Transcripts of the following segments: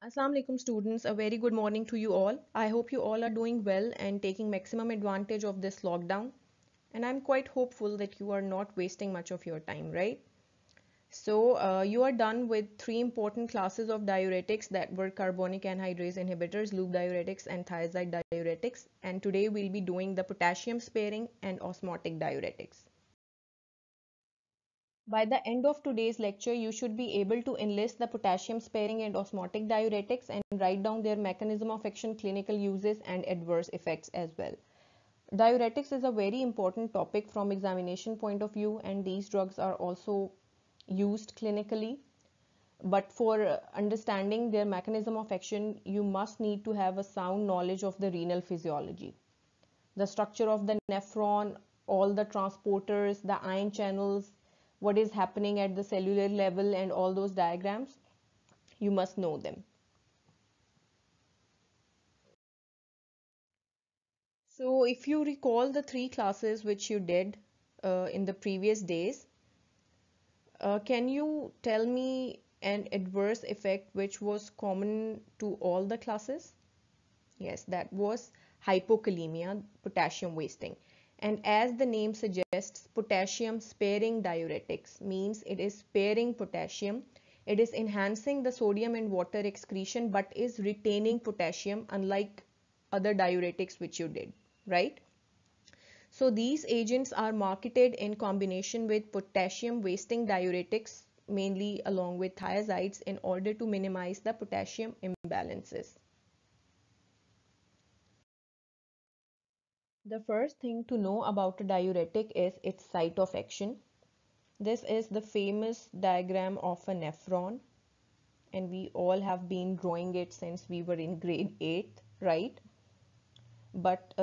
Assalamu alaikum students, a very good morning to you all. I hope you all are doing well and taking maximum advantage of this lockdown. And I'm quite hopeful that you are not wasting much of your time, right? So you are done with three important classes of diuretics that were carbonic anhydrase inhibitors, loop diuretics and thiazide diuretics. And today we'll be doing the potassium sparing and osmotic diuretics. By the end of today's lecture, you should be able to enlist the potassium sparing and osmotic diuretics and write down their mechanism of action, clinical uses and adverse effects as well. Diuretics is a very important topic from examination point of view, and these drugs are also used clinically. But for understanding their mechanism of action, you must need to have a sound knowledge of the renal physiology. The structure of the nephron, all the transporters, the ion channels, what is happening at the cellular level and all those diagrams, you must know them. So if you recall the three classes which you did in the previous days, can you tell me an adverse effect which was common to all the classes? Yes, that was hypokalemia, potassium wasting. And as the name suggests, potassium sparing diuretics means it is sparing potassium. It is enhancing the sodium and water excretion but is retaining potassium, unlike other diuretics which you did, right? So these agents are marketed in combination with potassium wasting diuretics, mainly along with thiazides, in order to minimize the potassium imbalances. The first thing to know about a diuretic is its site of action. This is the famous diagram of a nephron, and we all have been drawing it since we were in grade 8, right? But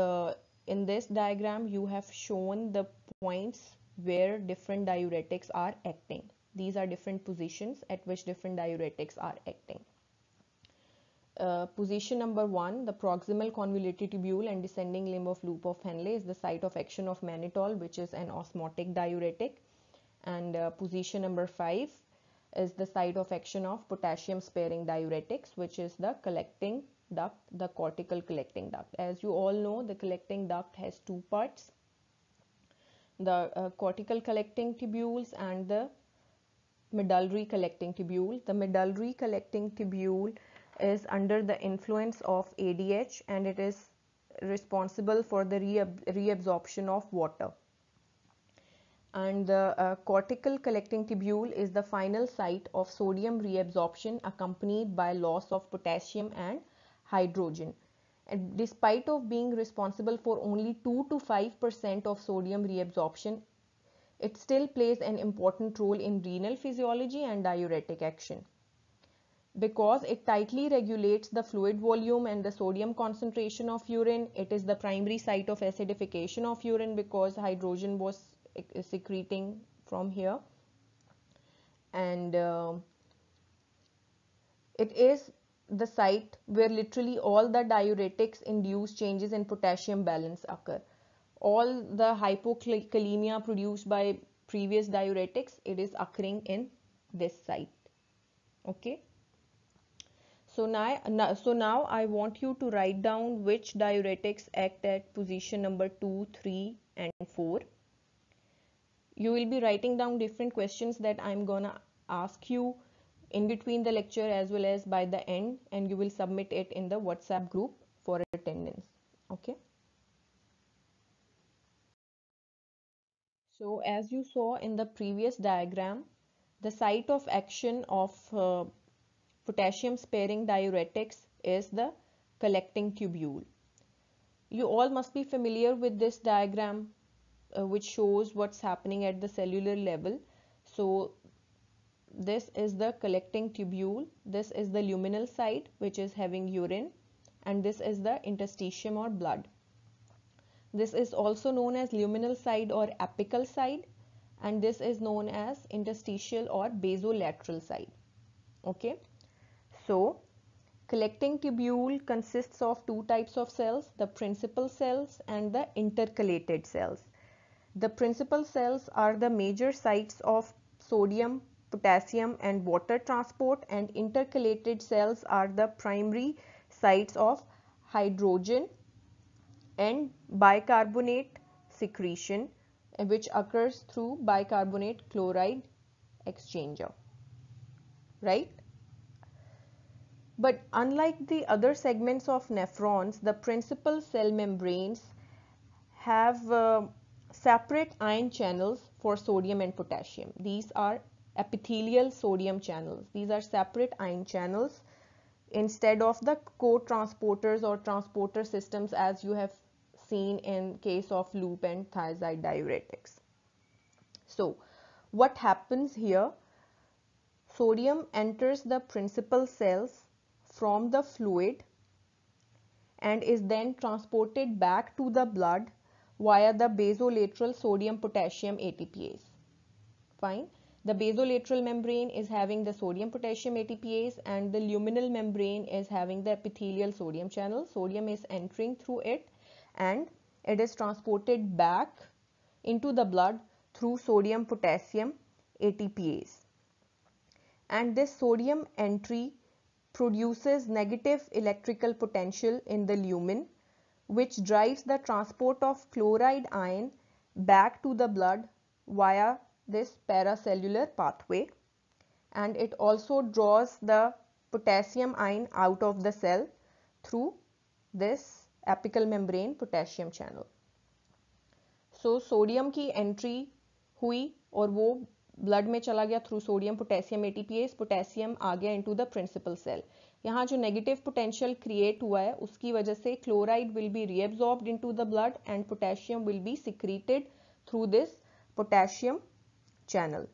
in this diagram, you have shown the points where different diuretics are acting. These are different positions at which different diuretics are acting. Position number 1, the proximal convoluted tubule and descending limb of loop of Henle is the site of action of mannitol, which is an osmotic diuretic. And position number 5 is the site of action of potassium sparing diuretics, which is the collecting duct, the cortical collecting duct. As you all know, the collecting duct has two parts, the cortical collecting tubules and the medullary collecting tubule. The medullary collecting tubule is under the influence of ADH and it is responsible for the reabsorption of water. And the cortical collecting tubule is the final site of sodium reabsorption accompanied by loss of potassium and hydrogen. And despite of being responsible for only 2 to 5% of sodium reabsorption, it still plays an important role in renal physiology and diuretic action. Because it tightly regulates the fluid volume and the sodium concentration of urine, it is the primary site of acidification of urine because hydrogen was secreting from here. And it is the site where literally all the diuretics induce changes in potassium balance occur. All the hypokalemia produced by previous diuretics, it is occurring in this site. Okay. So now I want you to write down which diuretics act at position number 2, 3 and 4. You will be writing down different questions that I'm gonna ask you in between the lecture as well as by the end, and you will submit it in the WhatsApp group for attendance. Okay. So as you saw in the previous diagram, the site of action of potassium sparing diuretics is the collecting tubule. You all must be familiar with this diagram which shows what's happening at the cellular level. So this is the collecting tubule, this is the luminal site which is having urine, and this is the interstitium or blood. This is also known as luminal side or apical side, and this is known as interstitial or basolateral side. Okay, so collecting tubule consists of two types of cells, the principal cells and the intercalated cells. The principal cells are the major sites of sodium potassium and water transport, and intercalated cells are the primary sites of hydrogen and bicarbonate secretion, which occurs through bicarbonate chloride exchanger, right? But unlike the other segments of nephrons, the principal cell membranes have separate ion channels for sodium and potassium. These are epithelial sodium channels. These are separate ion channels instead of the co-transporters or transporter systems as you have seen in case of loop and thiazide diuretics. So what happens here? Sodium enters the principal cells from the fluid and is then transported back to the blood via the basolateral sodium potassium ATPase. Fine. The basolateral membrane is having the sodium potassium ATPase and the luminal membrane is having the epithelial sodium channel. Sodium is entering through it and it is transported back into the blood through sodium potassium ATPase. And this sodium entry produces negative electrical potential in the lumen, which drives the transport of chloride ion back to the blood via this paracellular pathway, and it also draws the potassium ion out of the cell through this apical membrane potassium channel. So sodium की entry हुई और वो blood में चला गया through sodium potassium ATPase, potassium आ गया into the principal cell. यहाँ जो नेगेटिव पोटेंशियल क्रिएट हुआ है उसकी वजह से chloride will be reabsorbed into the blood and potassium will be secreted through this potassium channel.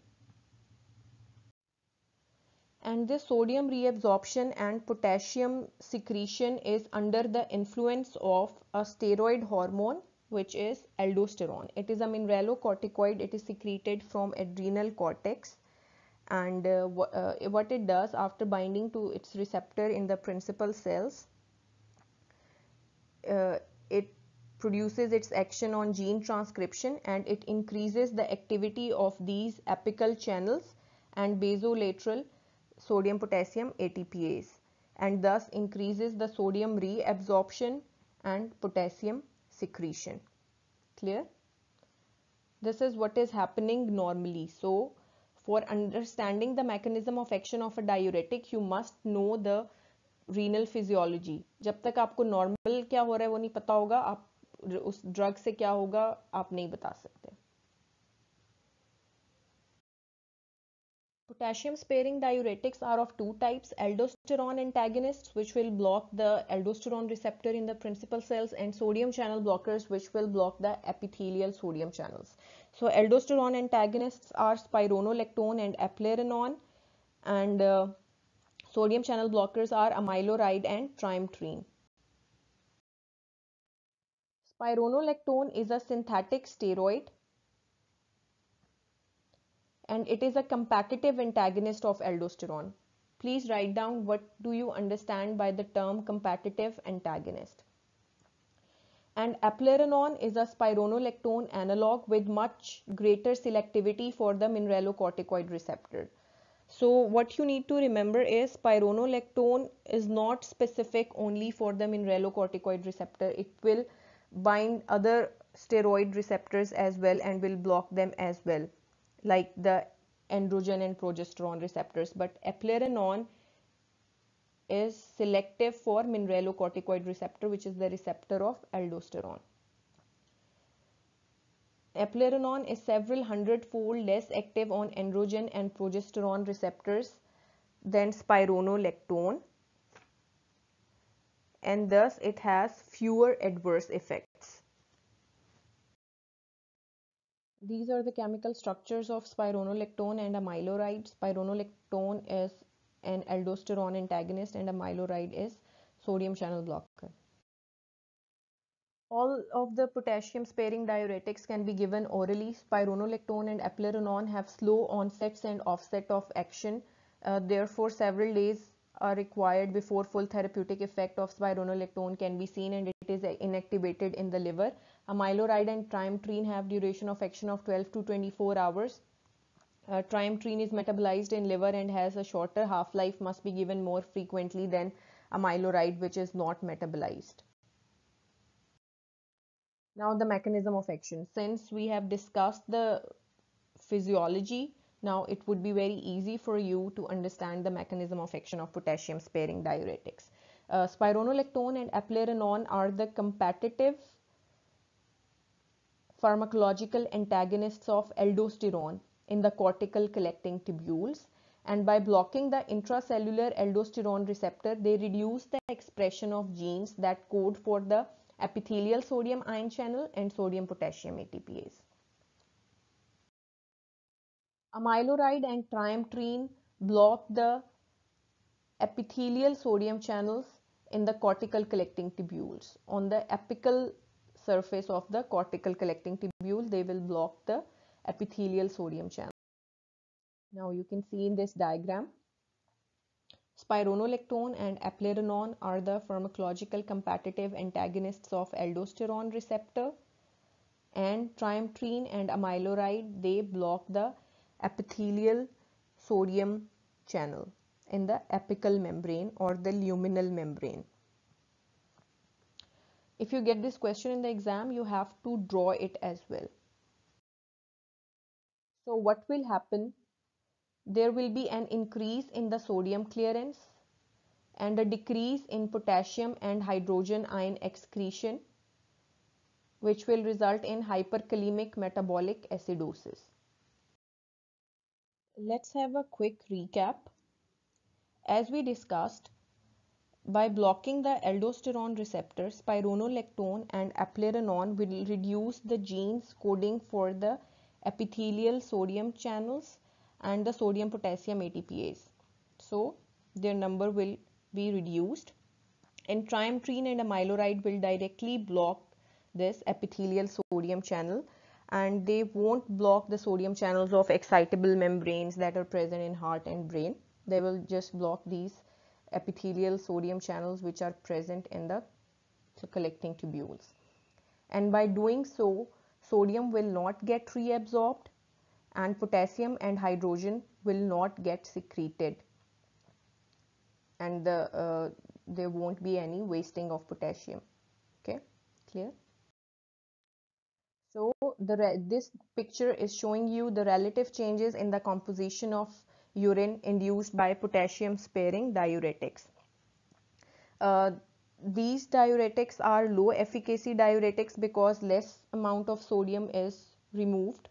And this sodium reabsorption and potassium secretion is under the influence of a steroid hormone which is aldosterone. It is a mineralocorticoid. It is secreted from adrenal cortex, and what it does after binding to its receptor in the principal cells, it produces its action on gene transcription and it increases the activity of these apical channels and basolateral sodium potassium ATPase, and thus increases the sodium reabsorption and potassium secretion. Clear? This is what is happening normally. So for understanding the mechanism of action of a diuretic, you must know the renal physiology. जब तक आपको normal क्या हो रहा है वो नहीं पता होगा, आप उस ड्रग से क्या होगा आप नहीं बता सकते. Potassium sparing diuretics are of two types: aldosterone antagonists, which will block the aldosterone receptor in the principal cells, and sodium channel blockers, which will block the epithelial sodium channels. So aldosterone antagonists are spironolactone and eplerenone, and sodium channel blockers are amiloride and trimethoprim. Spironolactone is a synthetic steroid and it is a competitive antagonist of aldosterone. Please write down what do you understand by the term competitive antagonist. And eplerenone is a spironolactone analog with much greater selectivity for the mineralocorticoid receptor. So what you need to remember is spironolactone is not specific only for the mineralocorticoid receptor. It will bind other steroid receptors as well and will block them as well, like the androgen and progesterone receptors. But eplerenone is selective for mineralocorticoid receptor, which is the receptor of aldosterone. Eplerenone is several hundredfold less active on androgen and progesterone receptors than spironolactone, and thus it has fewer adverse effects. These are the chemical structures of spironolactone and amiloride. Spironolactone is an aldosterone antagonist and amiloride is sodium channel blocker. All of the potassium sparing diuretics can be given orally. Spironolactone and eplerenone have slow onsets and offset of action. Therefore, several days are required before full therapeutic effect of spironolactone can be seen, and it is inactivated in the liver. Amiloride and trimethoprim have duration of action of 12 to 24 hours. Trimethrin is metabolized in liver and has a shorter half-life, must be given more frequently than amiloride, which is not metabolized. Now the mechanism of action. Since we have discussed the physiology, now it would be very easy for you to understand the mechanism of action of potassium sparing diuretics. Spironolactone and eplerenone are the competitive pharmacological antagonists of aldosterone in the cortical collecting tubules, and by blocking the intracellular aldosterone receptor they reduce the expression of genes that code for the epithelial sodium ion channel and sodium potassium ATPase. Amiloride and trimethrin block the epithelial sodium channels in the cortical collecting tubules. On the apical surface of the cortical collecting tubule, they will block the epithelial sodium channel. Now you can see in this diagram, spironolactone and eplerenone are the pharmacological competitive antagonists of aldosterone receptor, and trimethrin and amiloride, they block the epithelial sodium channel in the apical membrane or the luminal membrane. If you get this question in the exam, you have to draw it as well. So what will happen? There will be an increase in the sodium clearance and a decrease in potassium and hydrogen ion excretion, which will result in hyperkalemic metabolic acidosis. Let's have a quick recap. As we discussed, by blocking the aldosterone receptor, spironolactone and eplerenone will reduce the genes coding for the epithelial sodium channels and the sodium potassium ATPase. So their number will be reduced, and trimethrin and amiloride will directly block this epithelial sodium channel, and they won't block the sodium channels of excitable membranes that are present in heart and brain. They will just block these epithelial sodium channels which are present in the collecting tubules. And by doing so, sodium will not get reabsorbed and potassium and hydrogen will not get secreted, and there won't be any wasting of potassium. Okay, clear? So this picture is showing you the relative changes in the composition of urine induced by potassium sparing diuretics. These diuretics are low efficacy diuretics because less amount of sodium is removed.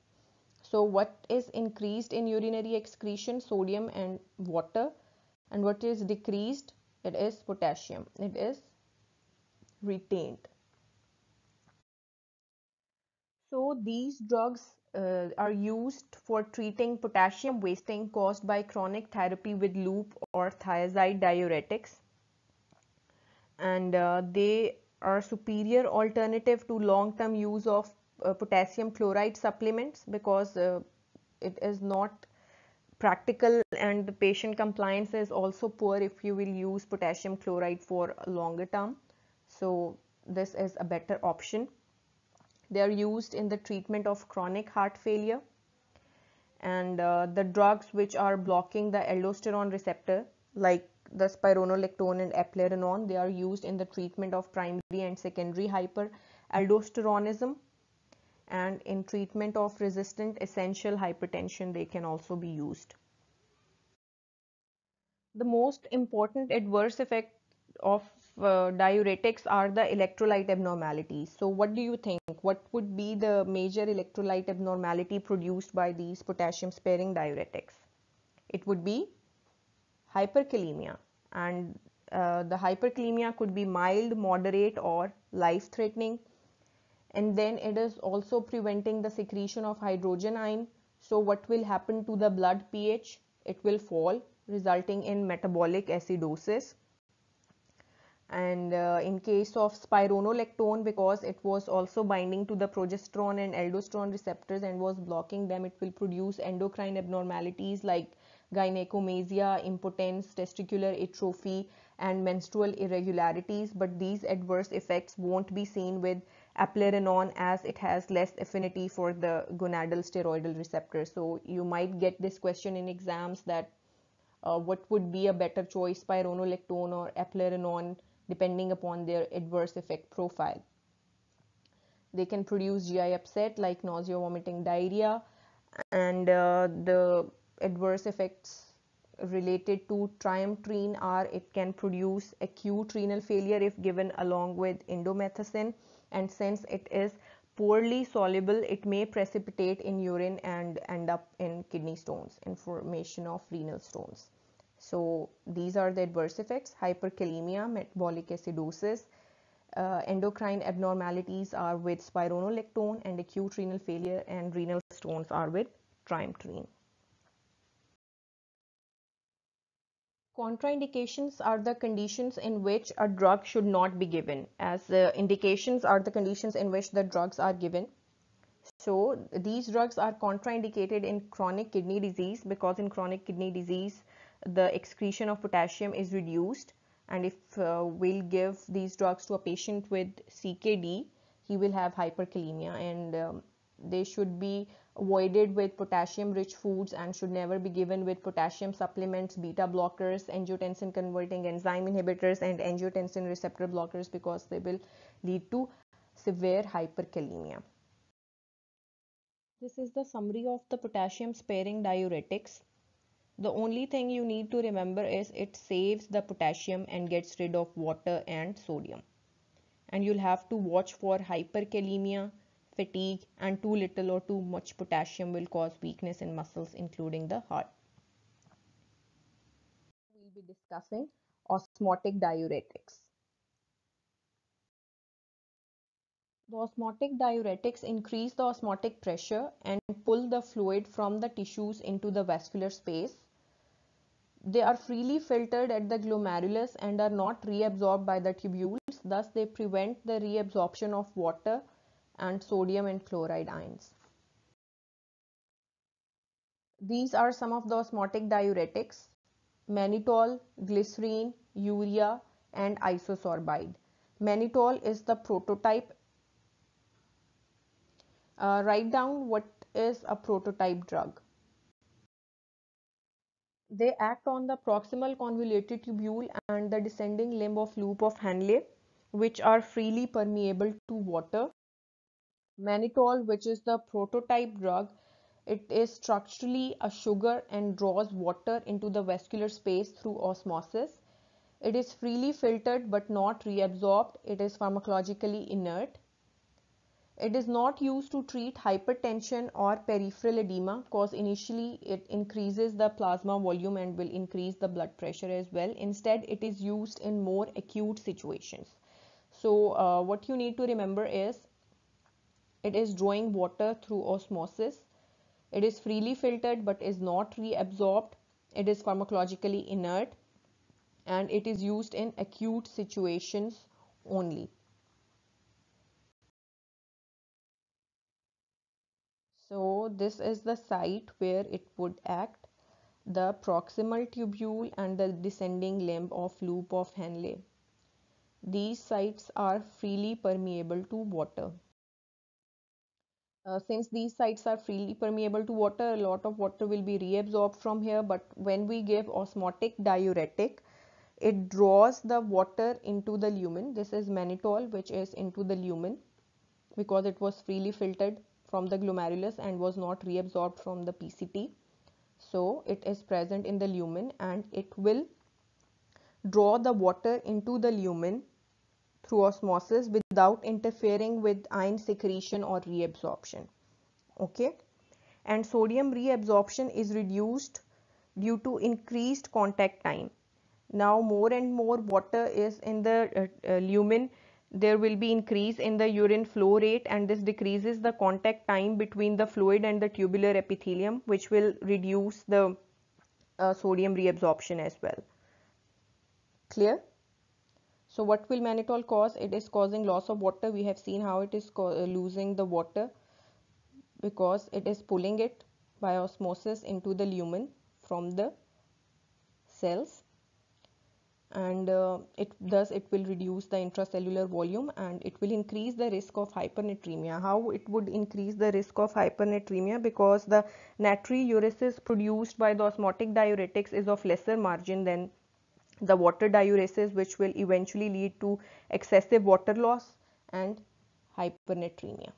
So what is increased in urinary excretion? Sodium and water, and what is decreased? It is potassium. It is retained. So these drugs are used for treating potassium wasting caused by chronic therapy with loop or thiazide diuretics, and they are superior alternative to long-term use of potassium chloride supplements because it is not practical, and the patient compliance is also poor if you will use potassium chloride for a longer term. So this is a better option. They are used in the treatment of chronic heart failure, and the drugs which are blocking the aldosterone receptor like the spironolactone and eplerenone, they are used in the treatment of primary and secondary hyperaldosteronism, and in treatment of resistant essential hypertension they can also be used. The most important adverse effect of diuretics are the electrolyte abnormalities. So what do you think? What would be the major electrolyte abnormality produced by these potassium sparing diuretics? It would be hyperkalemia, and the hyperkalemia could be mild, moderate or life threatening, and then it is also preventing the secretion of hydrogen ion. So what will happen to the blood pH? It will fall, resulting in metabolic acidosis. And in case of spironolactone, because it was also binding to the progesterone and aldosterone receptors and was blocking them, it will produce endocrine abnormalities like gynecomastia, impotence, testicular atrophy and menstrual irregularities, but these adverse effects won't be seen with eplerenone, as it has less affinity for the gonadal steroidal receptor. So you might get this question in exams that what would be a better choice, spironolactone or eplerenone, depending upon their adverse effect profile. They can produce GI upset like nausea, vomiting, diarrhea, and the adverse effects related to triamtrene are it can produce acute renal failure if given along with indomethacin, and since it is poorly soluble, it may precipitate in urine and end up in kidney stones and formation of renal stones. So these are the adverse effects: hyperkalemia, metabolic acidosis, endocrine abnormalities are with spironolactone, and acute renal failure and renal stones are with triamtrene. Contraindications are the conditions in which a drug should not be given, as indications are the conditions in which the drugs are given. So these drugs are contraindicated in chronic kidney disease because in chronic kidney disease the excretion of potassium is reduced, and if we'll give these drugs to a patient with CKD, he will have hyperkalemia, and they should be avoided with potassium rich foods and should never be given with potassium supplements, beta blockers, angiotensin converting enzyme inhibitors, and angiotensin receptor blockers, because they will lead to severe hyperkalemia. This is the summary of the potassium sparing diuretics. The only thing you need to remember is it saves the potassium and gets rid of water and sodium. And you'll have to watch for hyperkalemia, fatigue, and too little or too much potassium will cause weakness in muscles, including the heart. We'll be discussing osmotic diuretics. The osmotic diuretics increase the osmotic pressure and pull the fluid from the tissues into the vascular space. They are freely filtered at the glomerulus and are not reabsorbed by the tubules, thus they prevent the reabsorption of water and sodium and chloride ions. These are some of the osmotic diuretics: mannitol, glycerine, urea, and isosorbide. Mannitol is the prototype. Write down what is a prototype drug. They act on the proximal convoluted tubule and the descending limb of loop of Henle, which are freely permeable to water. Mannitol, which is the prototype drug, it is structurally a sugar and draws water into the vascular space through osmosis. It is freely filtered but not reabsorbed. It is pharmacologically inert. It is not used to treat hypertension or peripheral edema because initially it increases the plasma volume and will increase the blood pressure as well. Instead, it is used in more acute situations. So what you need to remember is it is drawing water through osmosis. It is freely filtered but is not reabsorbed. It is pharmacologically inert, and it is used in acute situations only. So this is the site where it would act: the proximal tubule and the descending limb of loop of Henle. These sites are freely permeable to water. Since these sites are freely permeable to water, a lot of water will be reabsorbed from here, but when we give osmotic diuretic, it draws the water into the lumen. This is mannitol, which is into the lumen because it was freely filtered from the glomerulus and was not reabsorbed from the PCT. So it is present in the lumen and it will draw the water into the lumen through osmosis without interfering with ion secretion or reabsorption. Okay, and sodium reabsorption is reduced due to increased contact time. Now more and more water is in the lumen, there will be increase in the urine flow rate, and this decreases the contact time between the fluid and the tubular epithelium, which will reduce the sodium reabsorption as well. Clear? So what will mannitol cause? It is causing loss of water. We have seen how it is losing the water because it is pulling it by osmosis into the lumen from the cells, and it will reduce the intracellular volume, and it will increase the risk of hypernatremia. How it would increase the risk of hypernatremia? Because the natriuresis produced by the osmotic diuretics is of lesser margin than the water diuresis, which will eventually lead to excessive water loss and hypernatremia.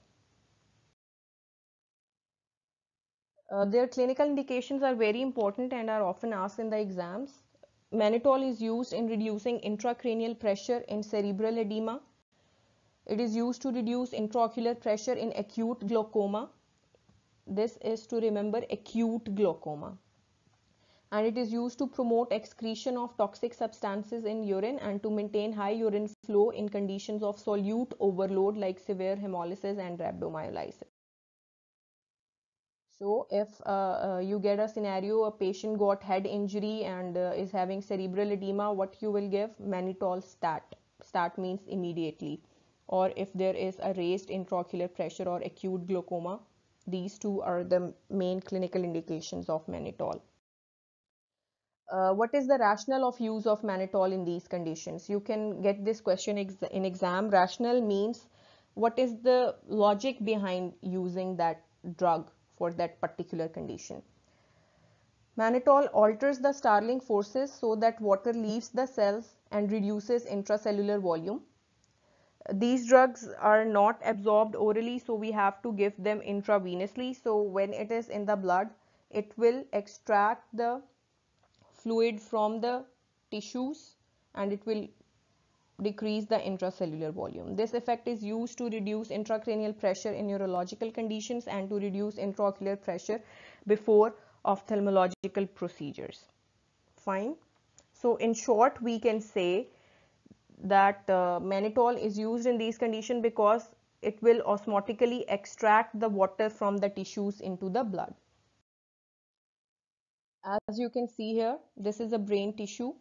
Their clinical indications are very important and are often asked in the exams. Mannitol is used in reducing intracranial pressure in cerebral edema. It is used to reduce intraocular pressure in acute glaucoma. This is to remember acute glaucoma. And it is used to promote excretion of toxic substances in urine and to maintain high urine flow in conditions of solute overload like severe hemolysis and rhabdomyolysis. So if you get a scenario, a patient got head injury and is having cerebral edema, what you will give? Mannitol stat. Stat means immediately. Or if there is a raised intraocular pressure or acute glaucoma, these two are the main clinical indications of mannitol. What is the rationale of use of mannitol in these conditions? You can get this question in exam. Rationale means what is the logic behind using that drug for that particular condition. Mannitol alters the Starling forces so that water leaves the cells and reduces intracellular volume. These drugs are not absorbed orally, so we have to give them intravenously. So when it is in the blood, it will extract the fluid from the tissues and it will decrease the intracellular volume. This effect is used to reduce intracranial pressure in neurological conditions and to reduce intraocular pressure before ophthalmological procedures. Fine. So in short, we can say that mannitol is used in these conditions because it will osmotically extract the water from the tissues into the blood. As you can see here, this is a brain tissue.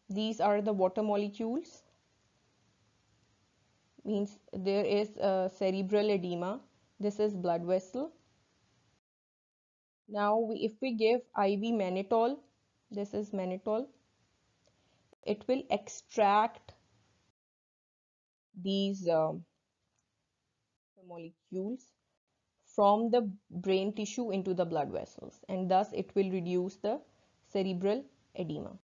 These are the water molecules. Means there is a cerebral edema. This is blood vessel. Now if we give IV mannitol, this is mannitol, it will extract these molecules from the brain tissue into the blood vessels, and thus it will reduce the cerebral edema.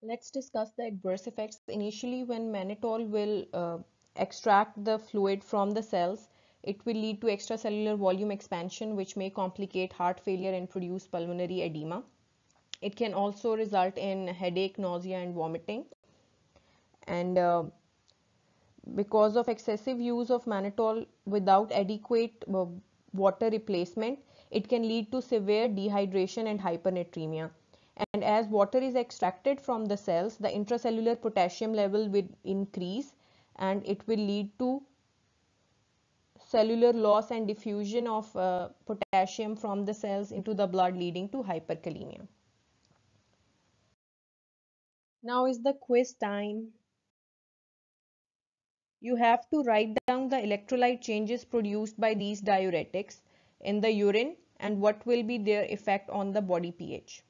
Let's discuss the adverse effects. Initially, when mannitol will extract the fluid from the cells, it will lead to extracellular volume expansion, which may complicate heart failure and produce pulmonary edema. It can also result in headache, nausea, and vomiting. And because of excessive use of mannitol without adequate water replacement, it can lead to severe dehydration and hypernatremia. And as water is extracted from the cells, the intracellular potassium level will increase and it will lead to cellular loss and diffusion of potassium from the cells into the blood, leading to hyperkalemia. Now is the quiz time. You have to write down the electrolyte changes produced by these diuretics in the urine and what will be their effect on the body pH.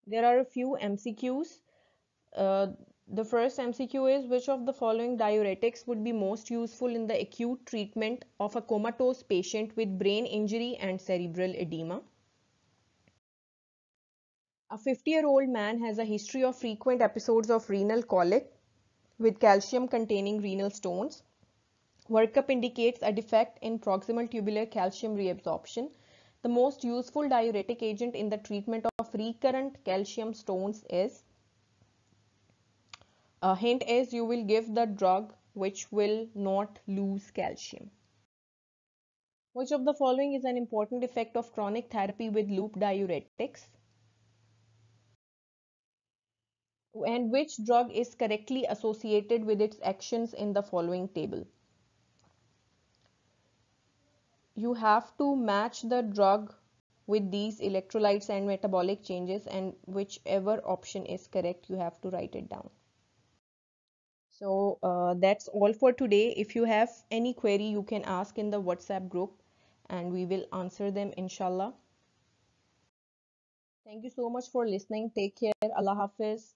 There are a few MCQs. The first MCQ is, which of the following diuretics would be most useful in the acute treatment of a comatose patient with brain injury and cerebral edema? A 50-year-old man has a history of frequent episodes of renal colic with calcium containing renal stones. Workup indicates a defect in proximal tubular calcium reabsorption. The most useful diuretic agent in the treatment of recurrent calcium stones is, a hint is you will give the drug which will not lose calcium. Which of the following is an important effect of chronic therapy with loop diuretics? And which drug is correctly associated with its actions in the following table? You have to match the drug with these electrolytes and metabolic changes, and whichever option is correct, you have to write it down. So that's all for today. If you have any query, you can ask in the WhatsApp group and we will answer them inshallah. Thank you so much for listening. Take care. Allah Hafiz.